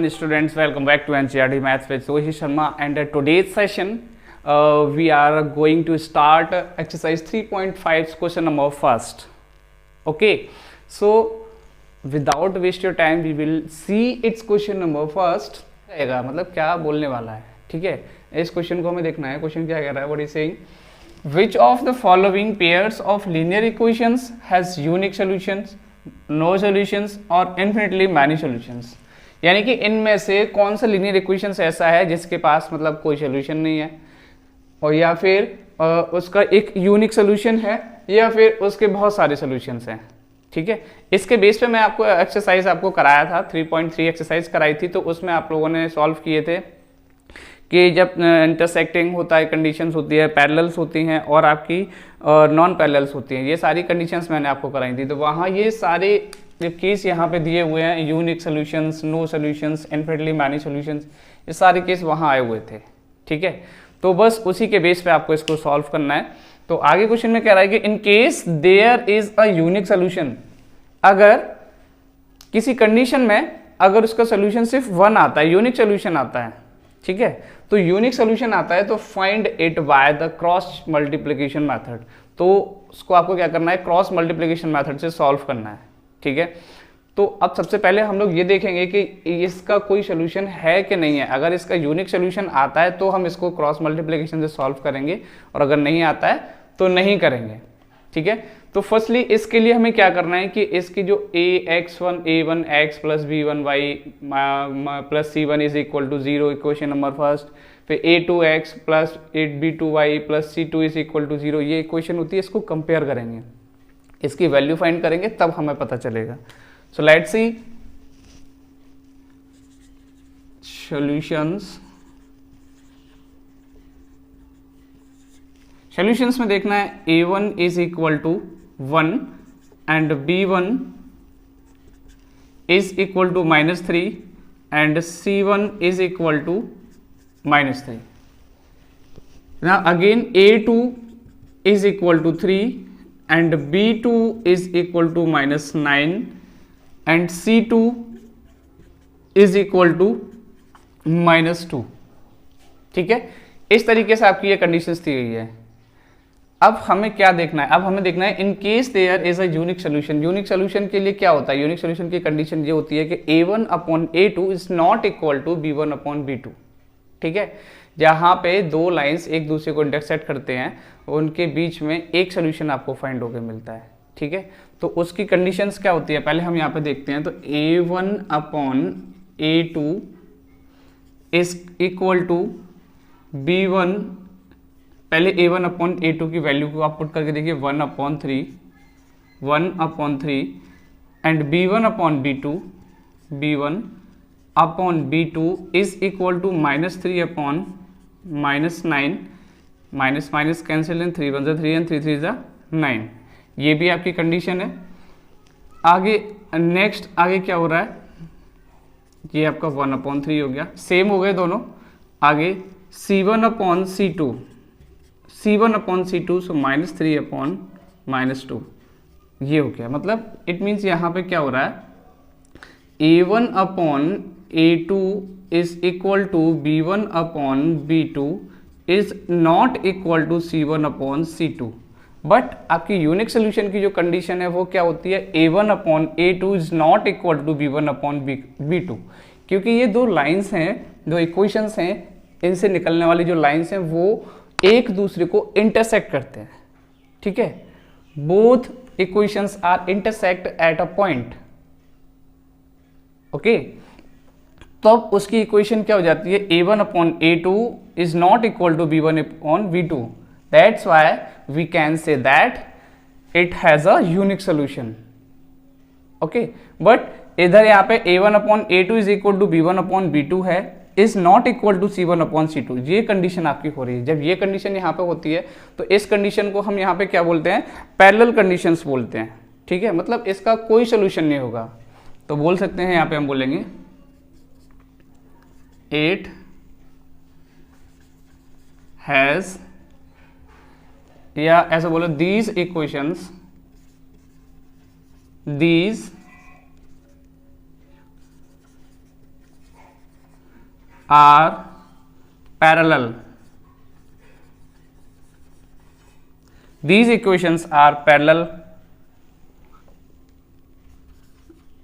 students, welcome back to NCERT Maths with Sohi Sharma, and today's session we are going to start exercise 3.5 question number first. Okay, so without waste your time we will see its question number first. रहेगा मतलब क्या बोलने वाला है, ठीक है। इस question को हमें देखना है। क्वेश्चन क्या कह रहा है, what is saying, which of the following pairs of linear equations has unique solutions, no solutions और infinitely many solutions। यानी कि इनमें से कौन सा लीनियर इक्वेशंस ऐसा है जिसके पास मतलब कोई सोल्यूशन नहीं है, और या फिर उसका एक यूनिक सोल्यूशन है, या फिर उसके बहुत सारे सोल्यूशंस हैं, ठीक है। इसके बेस पे मैं आपको एक्सरसाइज आपको कराया था, 3.3 एक्सरसाइज कराई थी, तो उसमें आप लोगों ने सॉल्व किए थे कि जब इंटरसेक्टिंग होता है, कंडीशंस होती है, पैरेलल्स होती हैं और आपकी नॉन पैरेलल्स होती हैं, ये सारी कंडीशंस मैंने आपको कराई थी। तो वहाँ ये सारे जो केस यहाँ पे दिए हुए हैं, unique solutions, no solutions, infinitely many solutions, ये सारे केस वहाँ आए हुए थे, ठीक है। तो बस उसी के बेस पे आपको इसको सॉल्व करना है। तो आगे क्वेश्चन में कह रहा है कि in case there is a unique solution, अगर किसी कंडीशन में अगर उसका सोल्यूशन सिर्फ वन आता है, यूनिक सोल्यूशन आता है, ठीक है, तो यूनिक सोल्यूशन आता है तो find it by the cross multiplication method. तो उसको आपको क्या करना है, क्रॉस मल्टीप्लिकेशन मेथड से सॉल्व करना है, ठीक है। तो अब सबसे पहले हम लोग ये देखेंगे कि इसका कोई सोल्यूशन है कि नहीं है। अगर इसका यूनिक सोल्यूशन आता है तो हम इसको क्रॉस मल्टीप्लिकेशन से सॉल्व करेंगे, और अगर नहीं आता है तो नहीं करेंगे, ठीक है। तो फर्स्टली इसके लिए हमें क्या करना है कि इसकी जो a(x1) a1x plus b1y plus c1 is equal to 0 equation number first, फिर a2x plus 8b2y plus c2 is equal to 0, ये इक्वेशन होती है। इसको कंपेयर करेंगे, इसकी वैल्यू फाइंड करेंगे, तब हमें पता चलेगा। सो लेट्स सी सॉल्यूशंस में देखना है a1 is equal to 1 and b1 is equal to -3 and c1 is equal to -3। now again a2 is equal to 3 and b2 is equal to -9 and c2 is equal to -2, ठीक है। इस तरीके से आपकी ये कंडीशंस दी गई है। अब हमें क्या देखना है, अब हमें देखना है in case there is a unique solution. Unique solution के लिए क्या होता है, यूनिक सोल्यूशन की कंडीशन ये होती है कि a1/a2 is not equal to b1/b2, ठीक है। जहां पे दो लाइंस एक दूसरे को इंटरसेक्ट करते हैं, उनके बीच में एक सोल्यूशन आपको फाइंड होकर मिलता है, ठीक है। तो उसकी कंडीशंस क्या होती है, पहले हम यहाँ पे देखते हैं। तो a1/a2 is equal to b1, पहले a1/a2 की वैल्यू को आप पुट करके देखिए 1/3 and b1/b2 is equal to -3/9, minus minus cancel in 3 1 3 and 3 3 9, ये भी आपकी कंडीशन है। आगे नेक्स्ट आगे क्या हो रहा है, ये आपका 1/3 हो गया, सेम हो गए दोनों। आगे c1/c2 सो -3/-2, ये हो गया। मतलब इट मीन्स यहाँ पे क्या हो रहा है, a1/a2 is equal to b1/b2 is not equal to c1/c2। But आपकी यूनिक सोल्यूशन की जो कंडीशन है वो क्या होती है, a1/a2 is not equal to b1/b2, क्योंकि ये दो लाइंस हैं, दो इक्वेशंस हैं, इनसे निकलने वाली जो लाइंस हैं वो एक दूसरे को इंटरसेक्ट करते हैं, ठीक है। Both equations are intersect at a point, okay. तब उसकी इक्वेशन क्या हो जाती है, a1/a2 is not equal to b1/b2, that's why we can say that it has a unique solution, okay. बट इधर यहाँ पे a1/a2 is equal to b1/b2 है, is not equal to c1/c2, ये कंडीशन आपकी हो रही है। जब ये कंडीशन यहाँ पे होती है तो इस कंडीशन को हम यहाँ पे क्या बोलते हैं, पैरेलल कंडीशंस बोलते हैं, ठीक है। मतलब इसका कोई सोल्यूशन नहीं होगा, तो बोल सकते हैं यहाँ पे हम बोलेंगे 8 हैज, या ऐसा बोलो these equations, are parallel. These equations are parallel.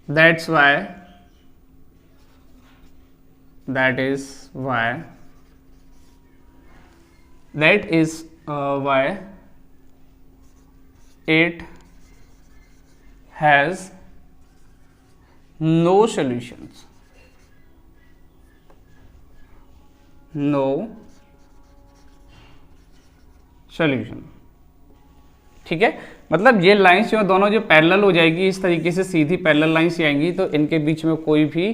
That's why that is why it has no solutions. No solution. ठीक है, मतलब ये लाइंस जो दोनों जो पैरेलल हो जाएगी, इस तरीके से सीधी पैरेलल लाइंस आएंगी, तो इनके बीच में कोई भी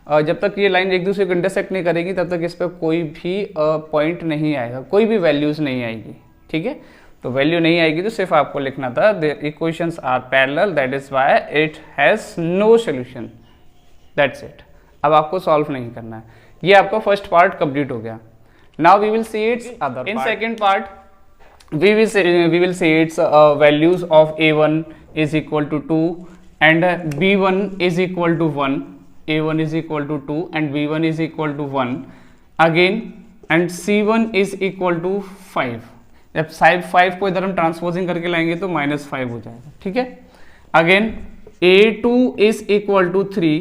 जब तक ये लाइन एक दूसरे को इंटरसेक्ट नहीं करेगी तब तक इस पर कोई भी पॉइंट नहीं आएगा, कोई भी वैल्यूज नहीं आएगी. ठीक है, तो वैल्यू नहीं आएगी तो सिर्फ आपको लिखना था the equations are parallel, that is why it has no solution. That's it. अब आपको सॉल्व नहीं करना है. ये आपका फर्स्ट पार्ट कंप्लीट हो गया. Now we will see its other. In second part we will say its values of a1 is equal to 2 and b1 is equal to 1, a1 is equal to 2 and b1 is equal to 1 again, and c1 is equal to 5. जब side 5 को इधर हम transposing करके लाएंगे तो -5 हो जाएगा. ठीक है, again a2 is equal to 3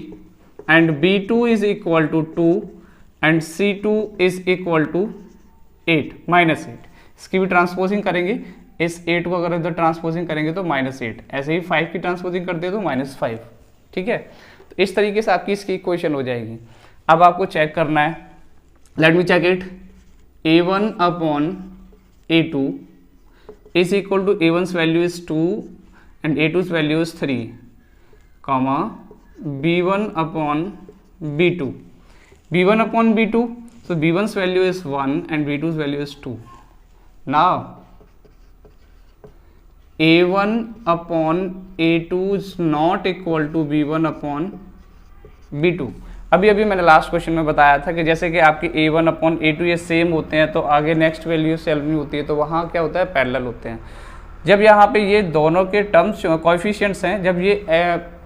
and b2 is equal to 2 and c2 is equal to 8, -8. इसकी भी ट्रांसपोजिंग करेंगे, इस 8 को अगर इधर ट्रांसपोजिंग करेंगे तो -8, ऐसे ही 5 की ट्रांसपोजिंग करते तो -5. ठीक है, तो इस तरीके से आपकी इसकी इक्वेशन हो जाएगी. अब आपको चेक करना है, let me check it. a1 upon a2 is equal to a1's value is 2 and a2's value is 3, comma b1 upon b2. b1 upon b2, so b1's value is 1 and b2's value is 2. Now a1 upon a2 is not equal to b1 upon b2. अभी मैंने last question में बताया था कि जैसे कि आपके a1 upon a2 ये सेम होते हैं तो आगे नेक्स्ट वैल्यू सेम नहीं होती है, तो वहाँ क्या होता है, पैरेलल होते हैं. जब यहाँ पे ये दोनों के टर्म्स कोएफिशिएंट्स हैं, जब ये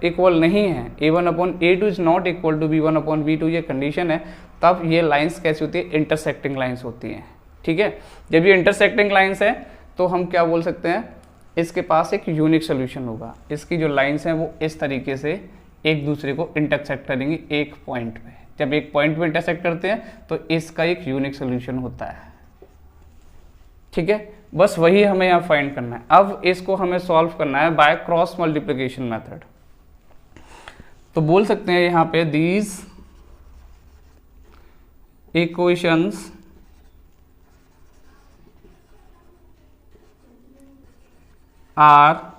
इक्वल नहीं है, a1 upon a2 is not equal to b1 upon b2, ये कंडीशन है, तब ये लाइंस कैसी होती है, इंटरसेक्टिंग लाइंस होती हैं. ठीक है, जब ये इंटरसेक्टिंग लाइंस है तो हम क्या बोल सकते हैं, इसके पास एक यूनिक सोल्यूशन होगा. इसकी जो लाइंस हैं वो इस तरीके से एक दूसरे को इंटरसेक्ट करेंगे एक पॉइंट पे. जब एक पॉइंट पे इंटरसेक्ट करते हैं तो इसका एक यूनिक सोल्यूशन होता है. ठीक है, बस वही हमें यहाँ फाइंड करना है. अब इसको हमें सॉल्व करना है बाय क्रॉस मल्टीप्लिकेशन मेथड. तो बोल सकते हैं यहाँ पे these equations are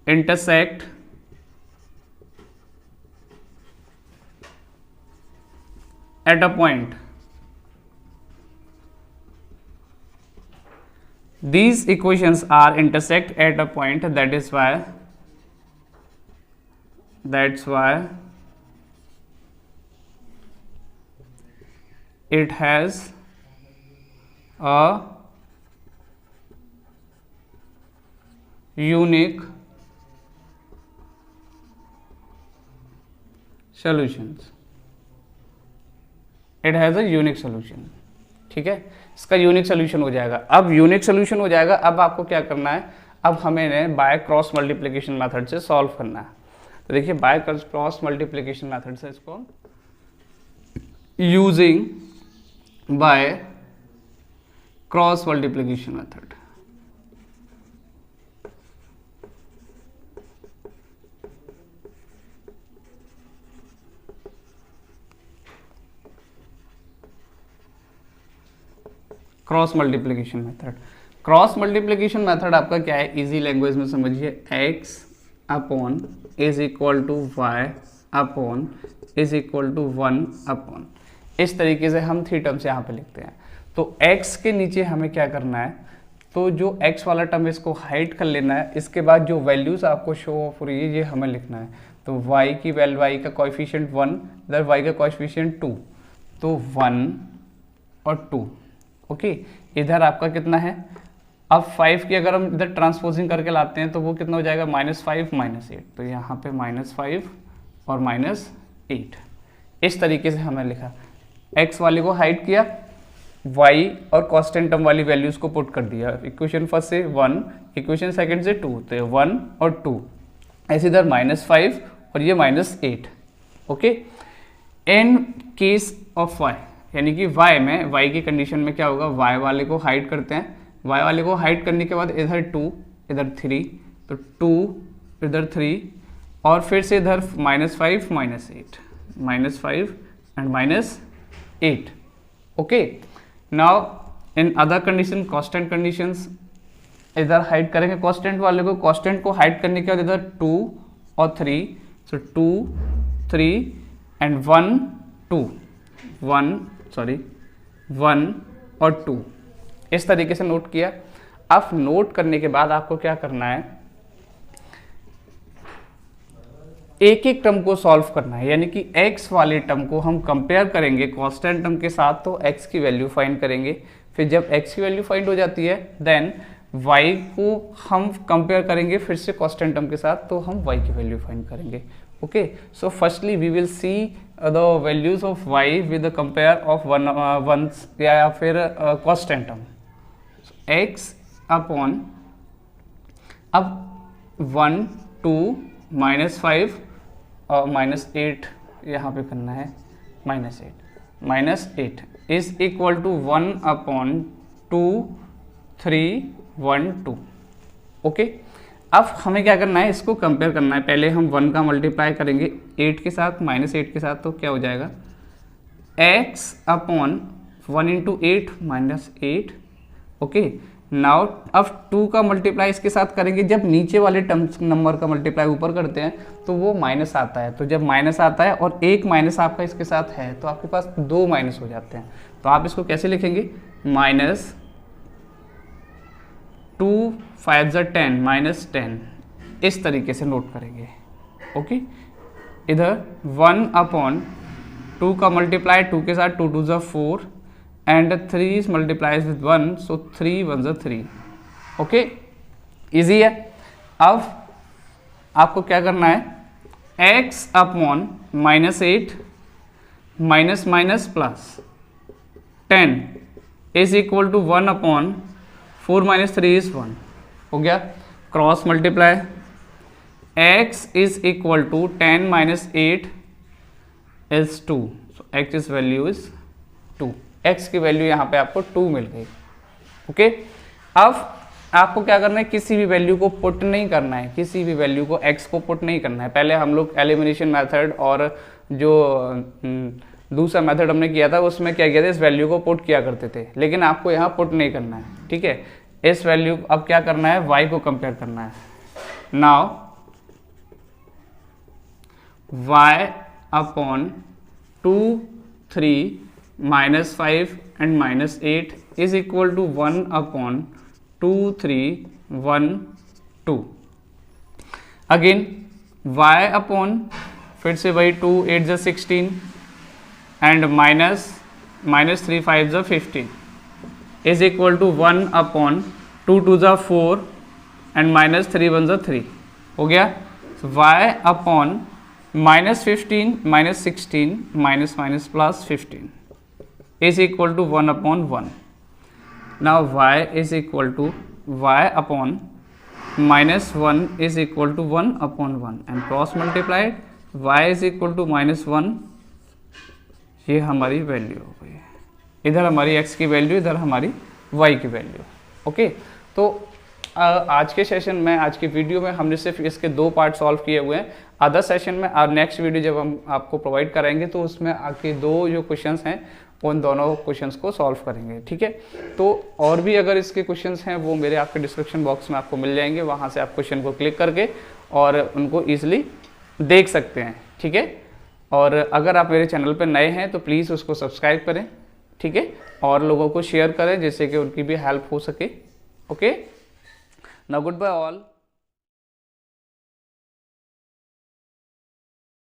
intersect at a point. These equations are intersect at a point, that's why it has a unique solutions. It has a unique solution. ठीक है, इसका यूनिक सोल्यूशन हो जाएगा. अब यूनिक सोल्यूशन हो जाएगा, अब आपको क्या करना है, अब हमें बाय क्रॉस मल्टीप्लिकेशन मेथड से सॉल्व करना है. तो देखिए बाय क्रॉस मल्टीप्लिकेशन मेथड से इसको using by cross multiplication method. Cross multiplication method. Cross multiplication method आपका क्या है, इजी लैंग्वेज में समझिए, x upon is equal to y upon is equal to 1 upon, इस तरीके से हम 3 टर्म्स यहाँ पे लिखते हैं. तो x के नीचे हमें क्या करना है, तो जो x वाला टर्म इसको हाइड कर लेना है. इसके बाद जो वैल्यूज आपको शो ऑफ हो रही है ये हमें लिखना है. तो y की वैल्यू, y का कोएफिशिएंट 1, इधर y का कोएफिशिएंट 2, तो 1 और 2. ओके, इधर आपका कितना है, अब 5 की अगर हम इधर ट्रांसपोजिंग करके लाते हैं तो वो कितना हो जाएगा, -5 -8. तो यहाँ पे -5 और 8। इस तरीके से हमने लिखा, x वाले को हाइड किया, y और कांस्टेंट टर्म वाली वैल्यूज को पुट कर दिया। इक्वेशन फर्स्ट से 1, इक्वेशन सेकंड से 2, तो 1 और 2, ऐसे इधर -5 और ये -8। Okay, in case of y, यानी कि y में, y की कंडीशन में क्या होगा, y वाले को हाइड करते हैं, y वाले को हाइड करने के बाद इधर 2 इधर 3, तो 2 इधर 3 और फिर से इधर -5 -8, -5 and -8। Okay, now in other condition, constant conditions, इधर हाइड करेंगे कांस्टेंट वाले को, कांस्टेंट को हाइड करने के बाद इधर 2 और 3, सो 2 3 एंड 1 2, 1 और 2, इस तरीके से नोट किया। अब नोट करने के बाद आपको क्या करना है, एक एक टर्म को सॉल्व करना है, यानी कि x वाले टर्म को हम कंपेयर करेंगे कांस्टेंट टर्म के साथ, तो x की वैल्यू फाइंड करेंगे। फिर जब x की वैल्यू फाइंड हो जाती है, देन y को हम कंपेयर करेंगे फिर से कांस्टेंट टर्म के साथ, तो हम y की वैल्यू फाइंड करेंगे। Okay, so firstly we will see the values of y with the compare of ones या फिर कांस्टेंट टर्म। x अपॉन, अब 1 2 -5 और -8 यहाँ पे करना है, -8 is equal to 1 upon 2 3 1 2। Okay, अब हमें क्या करना है, इसको कंपेयर करना है। पहले हम 1 का मल्टीप्लाई करेंगे 8 के साथ, -8 के साथ, तो क्या हो जाएगा, x upon 1 into 8 -8। Okay, now अब 2 का मल्टीप्लाई इसके साथ करेंगे, जब नीचे वाले टर्म्स नंबर का मल्टीप्लाई ऊपर करते हैं तो वो माइनस आता है, तो जब माइनस आता है और एक माइनस आपका इसके साथ है तो आपके पास 2 माइनस हो जाते हैं। तो आप इसको कैसे लिखेंगे, -2 5 10 -10, इस तरीके से नोट करेंगे। ओके, इधर 1 अपॉन 2 का मल्टीप्लाई 2 के साथ, 2 2 ज़ा 4 and 3 multiplies with 1, so 3 1 is 3। Okay, easy है। अब आपको क्या करना है, x upon -8 minus plus 10 is equal to 1 upon 4 - 3 is 1। हो गया, cross multiply, x is equal to 10 - 8 इज 2, so x is value is 2। x की वैल्यू यहाँ पे आपको 2 मिल गई। ओके, अब आपको क्या करना है, किसी भी वैल्यू को पुट नहीं करना है, किसी भी वैल्यू को x को पुट नहीं करना है। पहले हम लोग एलिमिनेशन मेथड और जो दूसरा मेथड हमने किया था उसमें क्या किया था, इस वैल्यू को पुट किया करते थे, लेकिन आपको यहाँ पुट नहीं करना है। ठीक है, इस वैल्यू अब क्या करना है, y को कंपेयर करना है। Now y upon 2 3 -5 and -8 is equal to 1 upon 2 3 1 2। Again y upon, फिर से वही 2 8 ज़ा 16 एंड -3 5 ज़ा 15 इज इक्वल टू 1 अपॉन 2 2 ज़ा 4 एंड -3 1 ज़ा 3। हो गया, y upon -15 -16 plus 15 is equal to 1 upon 1। Now y is equal to y upon -1 is equal to 1 upon 1 and cross multiplied y is equal to -1। ये हमारी value हो गई, इधर हमारी x की वैल्यू, इधर हमारी y की वैल्यू। ओके, तो आज के सेशन में, आज की वीडियो में हमने सिर्फ इसके 2 पार्ट सॉल्व किए हुए हैं। अदर सेशन में और नेक्स्ट वीडियो जब हम आपको प्रोवाइड कराएंगे तो उसमें आपके 2 जो क्वेश्चंस हैं उन दोनों क्वेश्चंस को सॉल्व करेंगे। ठीक है, तो और भी अगर इसके क्वेश्चंस हैं वो मेरे आपके डिस्क्रिप्शन बॉक्स में आपको मिल जाएंगे, वहाँ से आप क्वेश्चन को क्लिक करके और उनको ईजिली देख सकते हैं। ठीक है, और अगर आप मेरे चैनल पर नए हैं तो प्लीज़ उसको सब्सक्राइब करें। ठीक है, और लोगों को शेयर करें जिससे कि उनकी भी हेल्प हो सके। Okay, now goodbye all.